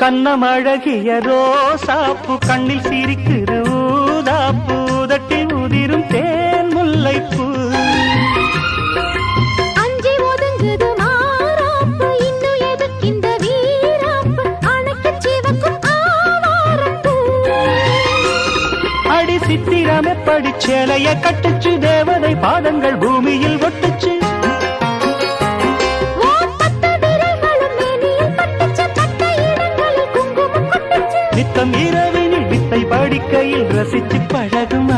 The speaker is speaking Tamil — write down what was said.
கண்ணமழகிய ரோசாப்பு கண்ணில் சிரிக்குது ஊதாப்பு உதட்டில் உதிரும் தேன் முல்லைப்பூ அஞ்சி ஒதுங்குது மாறாப்பு இன்னும் எதுக்கு இந்த வீராப்பு அணைக்கு சிவக்கும் ஆவாரப்பூ அடி சித்திரமே படிச்சேலைய கட்டுச்சு தேவதை பாதங்கள் பூமியில் ஒட்டுச்சு நித்தம் இரவினில் வித்தை படிக்கையில் ரசிச்சு பழகும்